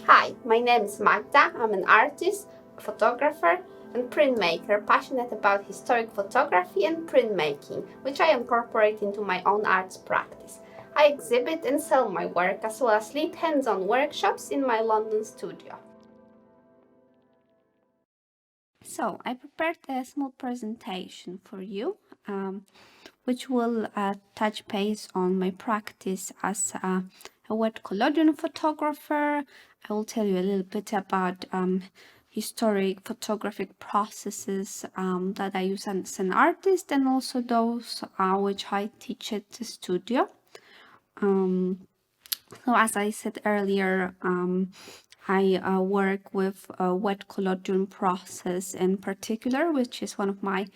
Hi, my name is Magda. I'm an artist, photographer, and printmaker passionate about historic photography and printmaking, which I incorporate into my own arts practice. I exhibit and sell my work as well as lead hands-on workshops in my London studio. So, I prepared a small presentation for you, which will touch base on my practice as a wet collodion photographer. I will tell you a little bit about historic photographic processes that I use as an artist, and also those which I teach at the studio. So as I said earlier, I work with a wet collodion process in particular, which is one of my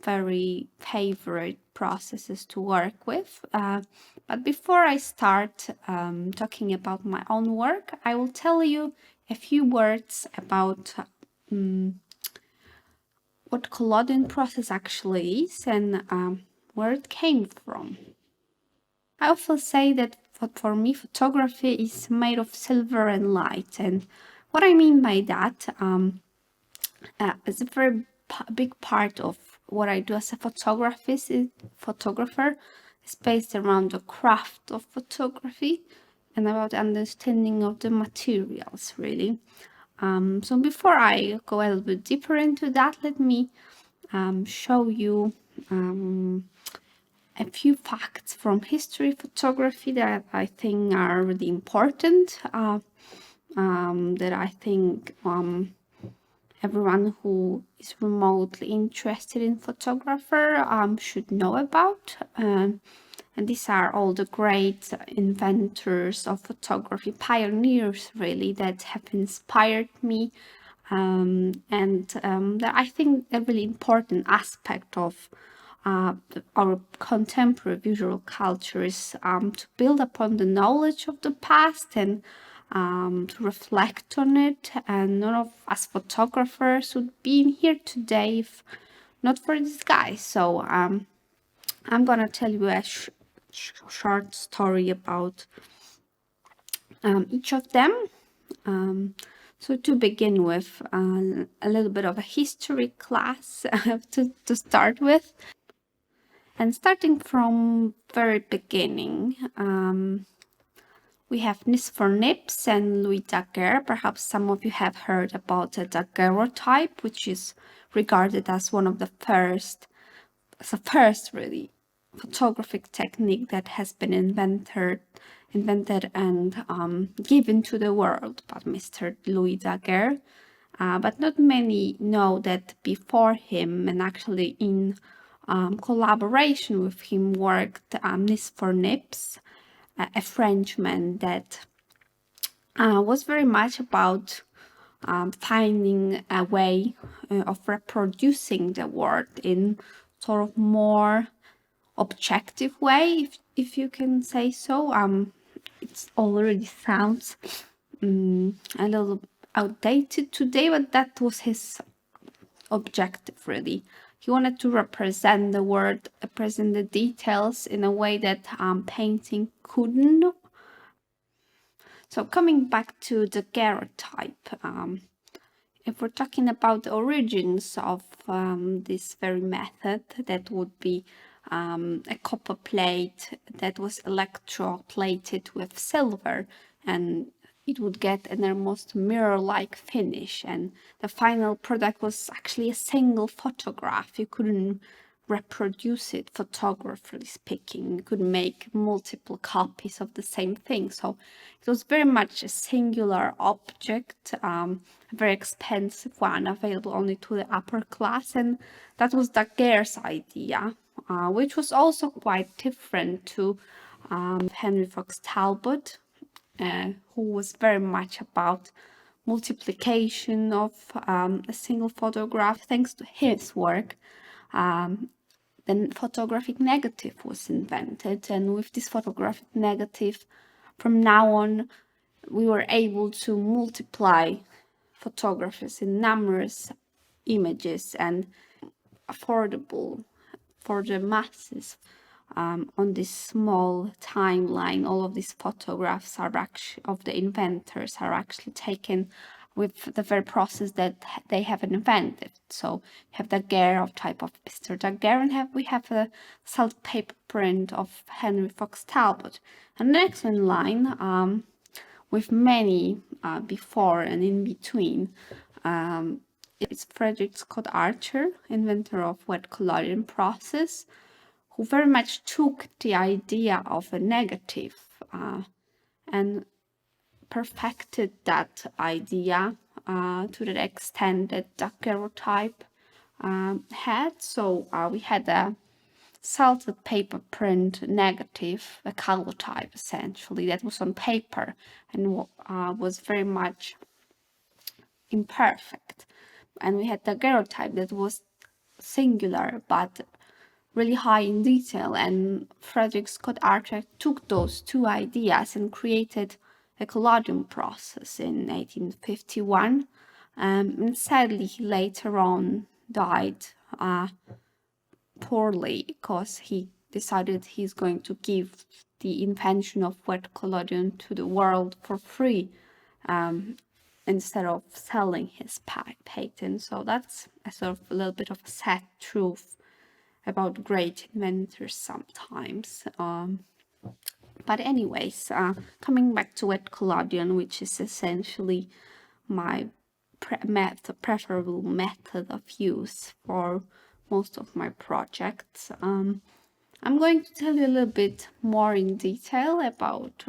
very favorite processes to work with. But before I start talking about my own work, I will tell you a few words about what collodion process actually is and where it came from. I often say that for me, photography is made of silver and light, and what I mean by that is a very big part of what I do as a photographer is based around the craft of photography and about understanding of the materials, really. So before I go a little bit deeper into that, let me show you a few facts from history photography that I think are really important, that I think everyone who is remotely interested in photographer should know about. And these are all the great inventors of photography, pioneers really, that have inspired me. That I think a really important aspect of our contemporary visual culture is to build upon the knowledge of the past and to reflect on it. And none of us photographers would be in here today if not for these guys. So I'm gonna tell you a short story about each of them. So to begin with, a little bit of a history class to start with. And starting from very beginning, we have Nis for Nips and Louis Daguerre. Perhaps some of you have heard about the daguerreotype, which is regarded as one of the first really photographic technique that has been invented and given to the world by Mr. Louis Daguerre. But not many know that before him, and actually in collaboration with him, worked Nis for Nips, a Frenchman that was very much about finding a way of reproducing the world in sort of more objective way, if you can say so. It already sounds a little outdated today, but that was his objective, really. He wanted to represent the world, represent the details in a way that painting couldn't. So coming back to the daguerreotype, if we're talking about the origins of this very method, that would be a copper plate that was electroplated with silver, and it would get an almost mirror-like finish, and the final product was actually a single photograph. You couldn't reproduce it photographically speaking. You could make multiple copies of the same thing. So it was very much a singular object, a very expensive one, available only to the upper class, and that was Daguerre's idea, which was also quite different to Henry Fox Talbot, who was very much about multiplication of a single photograph. Thanks to his work, then photographic negative was invented, and with this photographic negative, from now on, we were able to multiply photographers in numerous images and affordable for the masses. on this small timeline. All of these photographs are actually of the inventors are actually taken with the very process that they have invented. So we have the Daguerre of type of Mr. Daguerre, and we have a salt paper print of Henry Fox Talbot. And the next one line, with many before and in between, it's Frederick Scott Archer, inventor of wet collodion process, who very much took the idea of a negative and perfected that idea to the extent that daguerreotype had. So we had a salted paper print negative, a collodion essentially, that was on paper and was very much imperfect. And we had the daguerreotype that was singular but really high in detail, and Frederick Scott Archer took those two ideas and created a collodion process in 1851, and sadly he later on died poorly because he decided he's going to give the invention of wet collodion to the world for free instead of selling his patent. So that's a sort of a little bit of a sad truth about great inventors sometimes. But anyways, coming back to wet collodion, which is essentially my preferable method of use for most of my projects, I'm going to tell you a little bit more in detail about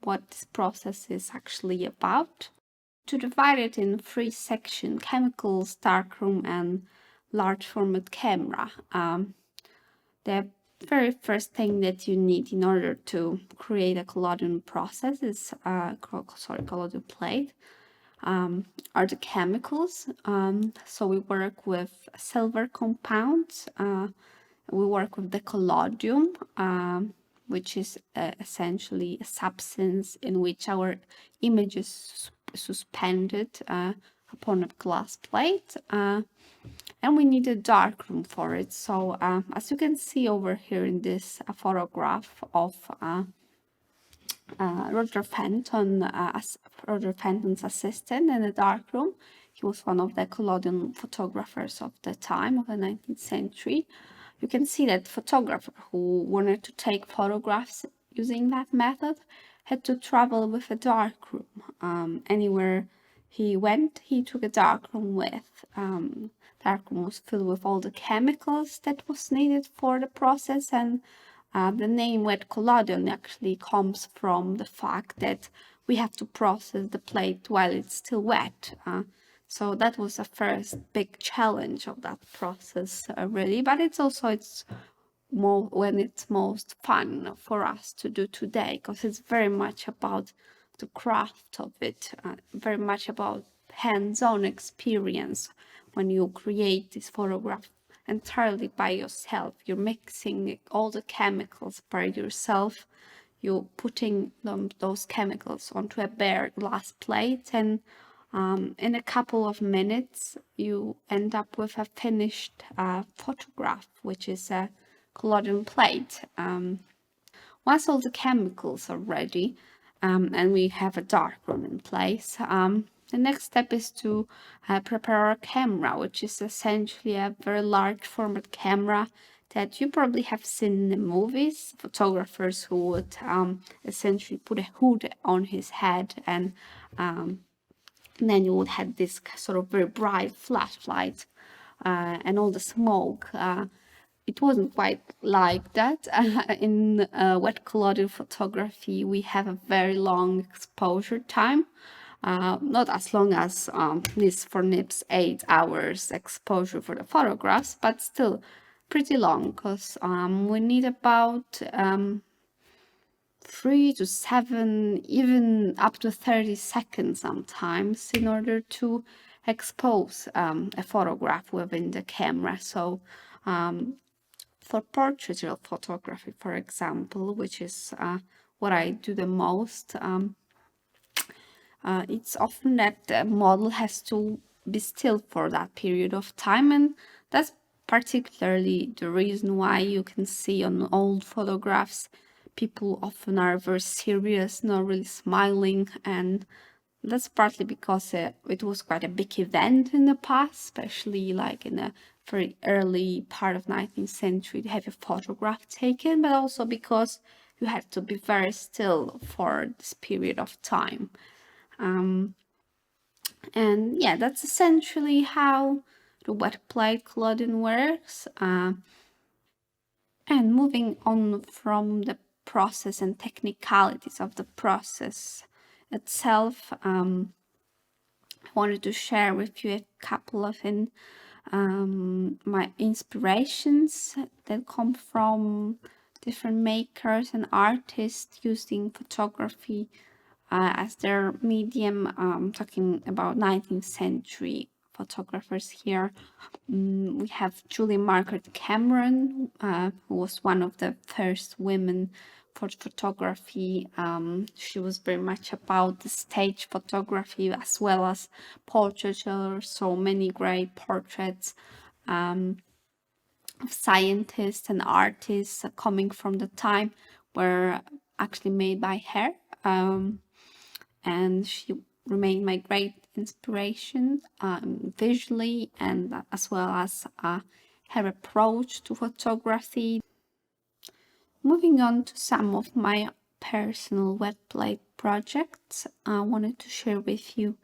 what this process is actually about. To divide it in 3 sections: chemicals, darkroom, and large format camera. The very first thing that you need in order to create a collodion process is collodion plate, are the chemicals. So we work with silver compounds. We work with the collodium, which is essentially a substance in which our image is suspended upon a glass plate. And we need a darkroom for it. So as you can see over here in this photograph of Roger Fenton, Roger Fenton's assistant in the darkroom. He was one of the collodion photographers of the time, of the 19th century. You can see that photographer who wanted to take photographs using that method had to travel with a darkroom. Anywhere he went, he took a darkroom with. Darkroom was filled with all the chemicals that was needed for the process, and the name wet collodion actually comes from the fact that we have to process the plate while it's still wet. So that was the first big challenge of that process, really. But it's also when it's most fun for us to do today, because it's very much about the craft of it, very much about hands-on experience. When you create this photograph entirely by yourself, you're mixing all the chemicals by yourself, you're putting those chemicals onto a bare glass plate, and in a couple of minutes you end up with a finished photograph, which is a collodion plate. Once all the chemicals are ready and we have a darkroom in place, the next step is to prepare our camera, which is essentially a very large format camera that you probably have seen in the movies. Photographers who would essentially put a hood on his head, and then you would have this sort of very bright flashlight and all the smoke. It wasn't quite like that. In wet collodion photography, we have a very long exposure time. Not as long as this for NIP's 8 hours exposure for the photographs, but still pretty long, because we need about 3 to 7, even up to 30 seconds sometimes in order to expose a photograph within the camera. So for portraiture photography, for example, which is what I do the most, it's often that the model has to be still for that period of time, and that's particularly the reason why you can see on old photographs people often are very serious, not really smiling, and that's partly because it was quite a big event in the past, especially like in the very early part of 19th century to have a photograph taken, but also because you had to be very still for this period of time. And yeah, that's essentially how the wet plate collodion works. And moving on from the process and technicalities of the process itself, I wanted to share with you a couple of my inspirations that come from different makers and artists using photography as their medium. Talking about 19th century photographers here. We have Julie Margaret Cameron, who was one of the first women for photography. She was very much about the stage photography as well as portraiture, so many great portraits of scientists and artists coming from the time were actually made by her. And she remained my great inspiration visually, and as well as her approach to photography. Moving on to some of my personal wet plate projects, I wanted to share with you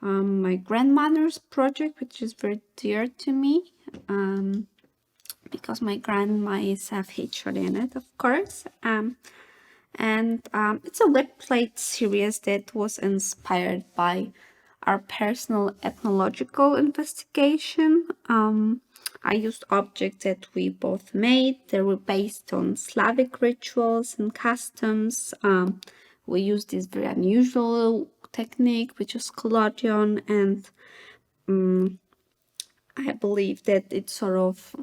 my grandmother's project, which is very dear to me because my grandma is featured in it, of course. And it's a wet plate series that was inspired by our personal ethnological investigation. I used objects that we both made. They were based on Slavic rituals and customs. We used this very unusual technique, which is collodion, and I believe that it sort of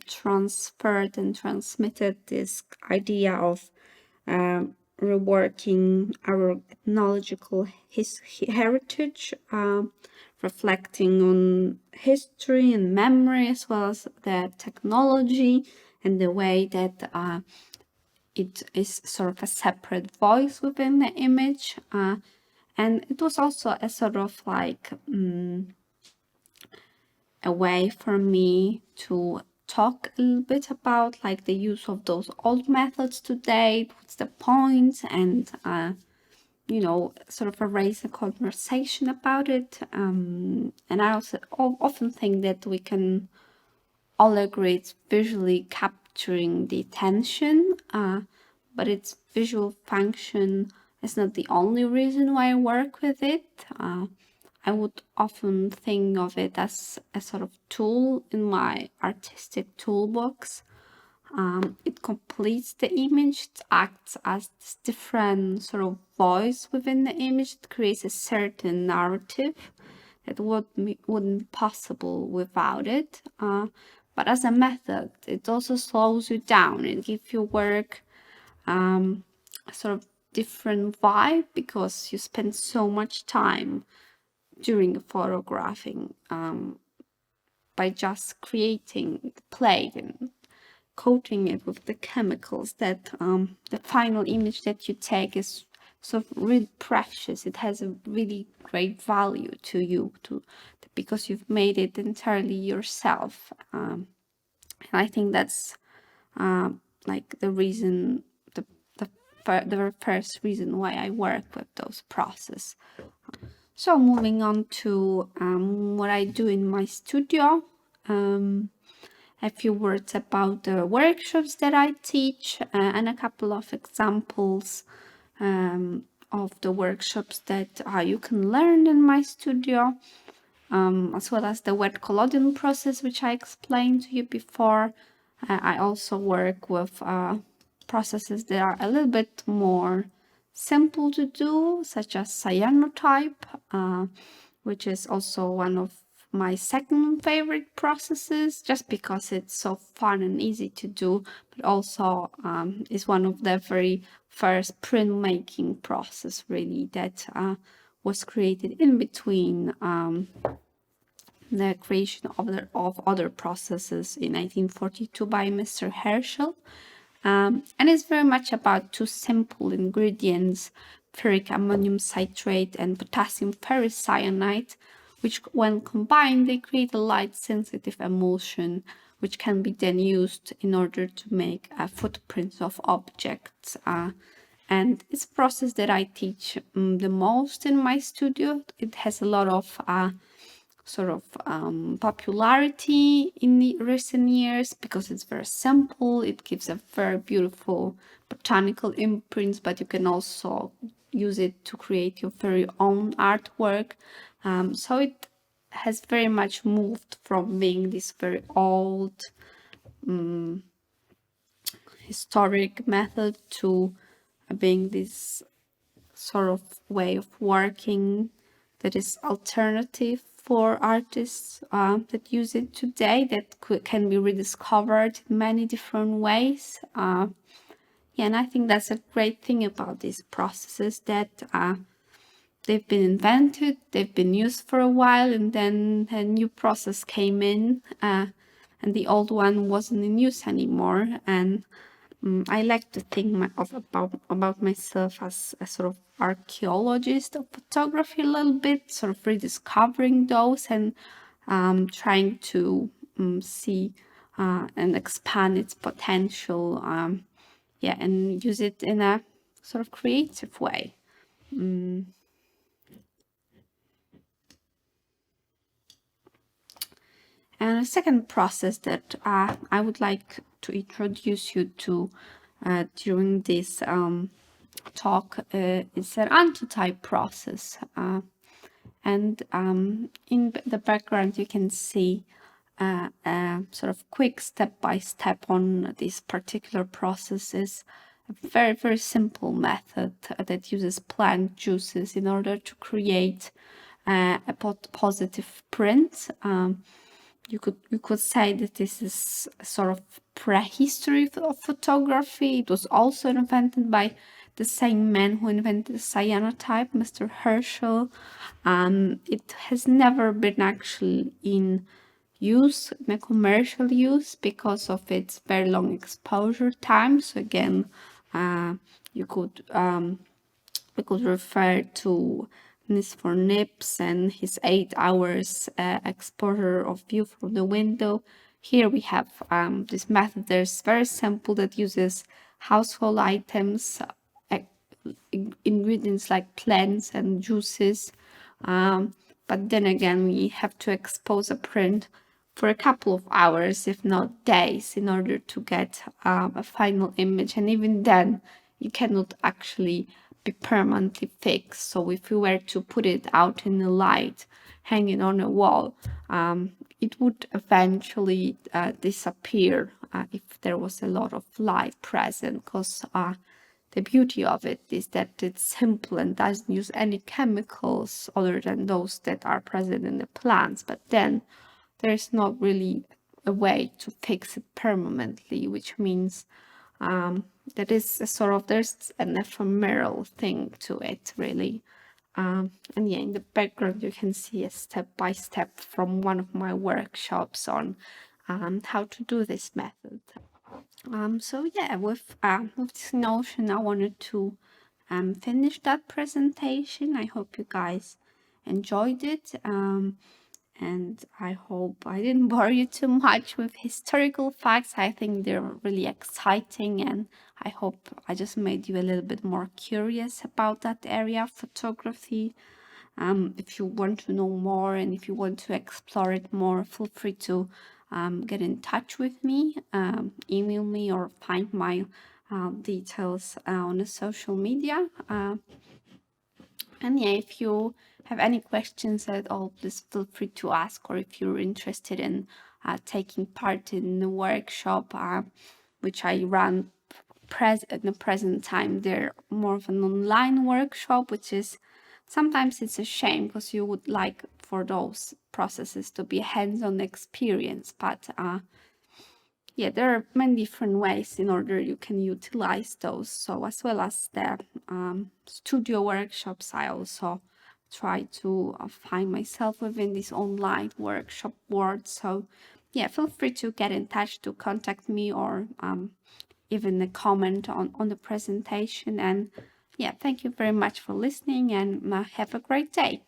transferred and transmitted this idea of reworking our ethnological heritage, reflecting on history and memory, as well as the technology and the way that it is sort of a separate voice within the image. And it was also a sort of like a way for me to talk a little bit about like the use of those old methods today, what's the point, and sort of raise a conversation about it. And I also often think that we can all agree it's visually capturing the attention, but its visual function is not the only reason why I work with it. I would often think of it as a sort of tool in my artistic toolbox. It completes the image, it acts as this different sort of voice within the image. It creates a certain narrative that wouldn't be possible without it. But as a method, it also slows you down. It gives your work a sort of different vibe because you spend so much time during photographing by just creating the plate and coating it with the chemicals that the final image that you take is sort of really precious. It has a really great value to you because you've made it entirely yourself. And I think that's like the reason, the very first reason why I work with those processes. So moving on to what I do in my studio, a few words about the workshops that I teach and a couple of examples of the workshops that you can learn in my studio, as well as the wet collodion process, which I explained to you before. I also work with processes that are a little bit more simple to do, such as cyanotype, which is also one of my second favorite processes, just because it's so fun and easy to do, but also is one of the very first printmaking process really that was created in between the creation of other processes in 1942 by Mr. Herschel. And it's very much about two simple ingredients, ferric ammonium citrate and potassium ferricyanide, which when combined, they create a light-sensitive emulsion, which can be then used in order to make footprints of objects. And it's a process that I teach the most in my studio. It has a lot of popularity in the recent years because it's very simple. It gives a very beautiful botanical imprints, but you can also use it to create your very own artwork. So it has very much moved from being this very old historic method to being this sort of way of working that is alternative for artists that use it today, that can be rediscovered in many different ways. Yeah, and I think that's a great thing about these processes, that they've been invented, they've been used for a while, and then a new process came in, and the old one wasn't in use anymore. And I like to think about myself as a sort of archaeologist of photography a little bit, sort of rediscovering those and trying to see and expand its potential, yeah, and use it in a sort of creative way. And a second process that I would like to introduce you to during this talk is an anthotype process. And in the background you can see a sort of quick step-by-step on this particular process. Is a very, very simple method that uses plant juices in order to create a positive print. You could say that this is a sort of prehistory of photography. It was also invented by the same man who invented the cyanotype, Mr. Herschel. It has never been actually in use, in a commercial use, because of its very long exposure time. So again, we could refer to Nis for Nips and his 8 hours exposure of view from the window. Here we have this method that's very simple, that uses household items, ingredients like plants and juices. But then again, we have to expose a print for a couple of hours, if not days, in order to get a final image. And even then, you cannot actually be permanently fixed. So if you were to put it out in the light, hanging on a wall, it would eventually disappear if there was a lot of light present, because the beauty of it is that it's simple and doesn't use any chemicals other than those that are present in the plants. But then there's not really a way to fix it permanently, which means that is a sort of, there's an ephemeral thing to it, really. And yeah, in the background you can see a step-by-step from one of my workshops on how to do this method. So yeah, with this notion, I wanted to finish that presentation. I hope you guys enjoyed it. And I hope I didn't bore you too much with historical facts. I think they're really exciting, and I hope I just made you a little bit more curious about that area of photography. If you want to know more and if you want to explore it more, feel free to get in touch with me, email me, or find my details on the social media. And yeah, if you have any questions at all, please feel free to ask, or if you're interested in taking part in the workshop, which I run at the present time, they're more of an online workshop, which is sometimes it's a shame, because you would like for those processes to be a hands-on experience. But yeah, there are many different ways in order you can utilize those. So as well as the studio workshops, I also try to find myself within this online workshop world. So yeah, feel free to get in touch, to contact me, or even a comment on the presentation. And yeah, thank you very much for listening, and have a great day.